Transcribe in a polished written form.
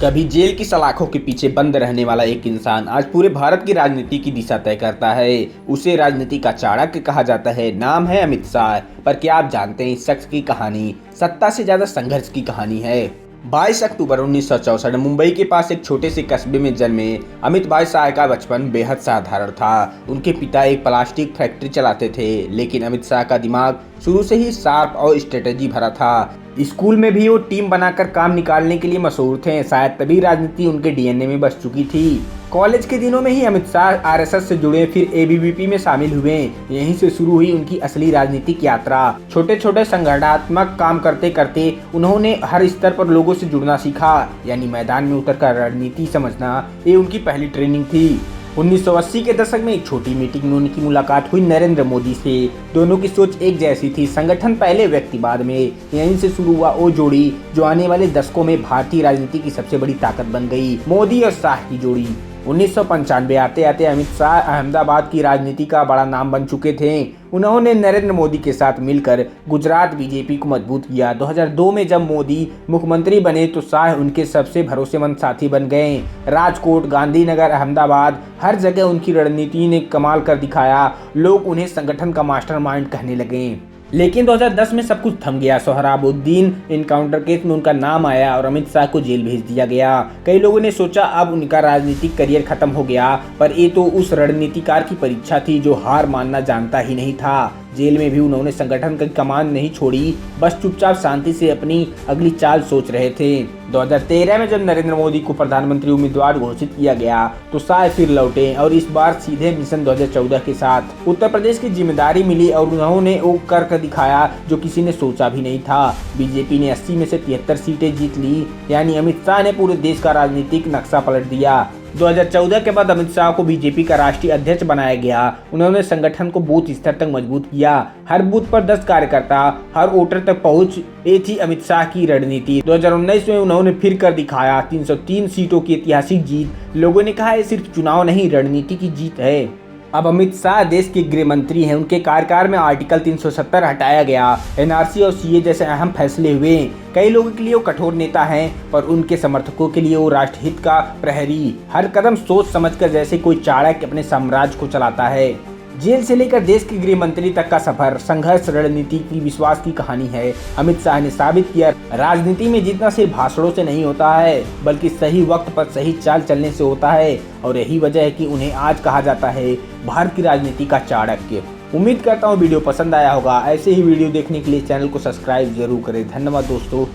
कभी जेल की सलाखों के पीछे बंद रहने वाला एक इंसान आज पूरे भारत की राजनीति की दिशा तय करता है। उसे राजनीति का चाणक्य कहा जाता है। नाम है अमित शाह। पर क्या आप जानते हैं इस शख्स की कहानी सत्ता से ज्यादा संघर्ष की कहानी है। 22 अक्टूबर 1964 मुंबई के पास एक छोटे से कस्बे में जन्मे अमित भाई शाह का बचपन बेहद साधारण था। उनके पिता एक प्लास्टिक फैक्ट्री चलाते थे, लेकिन अमित शाह का दिमाग शुरू से ही शार्प और स्ट्रेटेजी भरा था। स्कूल में भी वो टीम बनाकर काम निकालने के लिए मशहूर थे। शायद तभी राजनीति उनके डीएनए में बस चुकी थी। कॉलेज के दिनों में ही अमित शाह आरएसएस से जुड़े, फिर एबीवीपी में शामिल हुए। यहीं से शुरू हुई उनकी असली राजनीतिक यात्रा। छोटे छोटे संगठनात्मक काम करते करते उन्होंने हर स्तर पर लोगों से जुड़ना सीखा, यानी मैदान में उतरकर रणनीति समझना, ये उनकी पहली ट्रेनिंग थी। 1980 के दशक में एक छोटी मीटिंग में उनकी मुलाकात हुई नरेंद्र मोदी से। दोनों की सोच एक जैसी थी, संगठन पहले व्यक्ति बाद में। यहीं से शुरू हुआ वो जोड़ी जो आने वाले दशकों में भारतीय राजनीति की सबसे बड़ी ताकत बन गई, मोदी और शाह की जोड़ी। 1995 आते आते अमित शाह अहमदाबाद की राजनीति का बड़ा नाम बन चुके थे। उन्होंने नरेंद्र मोदी के साथ मिलकर गुजरात बीजेपी को मजबूत किया। 2002 में जब मोदी मुख्यमंत्री बने तो शाह उनके सबसे भरोसेमंद साथी बन गए। राजकोट, गांधीनगर, अहमदाबाद, हर जगह उनकी रणनीति ने कमाल कर दिखाया। लोग उन्हें संगठन का मास्टरमाइंड कहने लगे। लेकिन 2010 में सब कुछ थम गया। सोहराबुद्दीन इनकाउंटर केस में उनका नाम आया और अमित शाह को जेल भेज दिया गया। कई लोगों ने सोचा अब उनका राजनीतिक करियर खत्म हो गया, पर ये तो उस रणनीतिकार की परीक्षा थी जो हार मानना जानता ही नहीं था। जेल में भी उन्होंने संगठन की कमान नहीं छोड़ी, बस चुपचाप शांति से अपनी अगली चाल सोच रहे थे। 2013 में जब नरेंद्र मोदी को प्रधानमंत्री उम्मीदवार घोषित किया गया तो शाह फिर लौटे और इस बार सीधे मिशन 2014 के साथ। उत्तर प्रदेश की जिम्मेदारी मिली और उन्होंने वो कर दिखाया जो किसी ने सोचा भी नहीं था। बीजेपी ने 80 में से 73 सीटें जीत ली, यानी अमित शाह ने पूरे देश का राजनीतिक नक्शा पलट दिया। 2014 के बाद अमित शाह को बीजेपी का राष्ट्रीय अध्यक्ष बनाया गया। उन्होंने संगठन को बूथ स्तर तक मजबूत किया। हर बूथ पर 10 कार्यकर्ता, हर वोटर तक पहुंच, ये थी अमित शाह की रणनीति। 2019 में उन्होंने फिर कर दिखाया। 303 सीटों की ऐतिहासिक जीत। लोगों ने कहा ये सिर्फ चुनाव नहीं, रणनीति की जीत है। अब अमित शाह देश के गृह मंत्री हैं। उनके कार्यकाल में आर्टिकल 370 हटाया गया, एनआरसी और सीए जैसे अहम फैसले हुए। कई लोगों के लिए वो कठोर नेता हैं, पर उनके समर्थकों के लिए वो राष्ट्रहित का प्रहरी। हर कदम सोच समझकर, जैसे कोई चाणक्य अपने साम्राज्य को चलाता है। जेल से लेकर देश के गृह मंत्री तक का सफर संघर्ष, रणनीति की, विश्वास की कहानी है। अमित शाह ने साबित किया राजनीति में जीतना सिर्फ भाषणों से नहीं होता है, बल्कि सही वक्त पर सही चाल चलने से होता है। और यही वजह है कि उन्हें आज कहा जाता है भारत की राजनीति का चाणक्य। उम्मीद करता हूँ वीडियो पसंद आया होगा। ऐसे ही वीडियो देखने के लिए चैनल को सब्सक्राइब जरूर करें। धन्यवाद दोस्तों।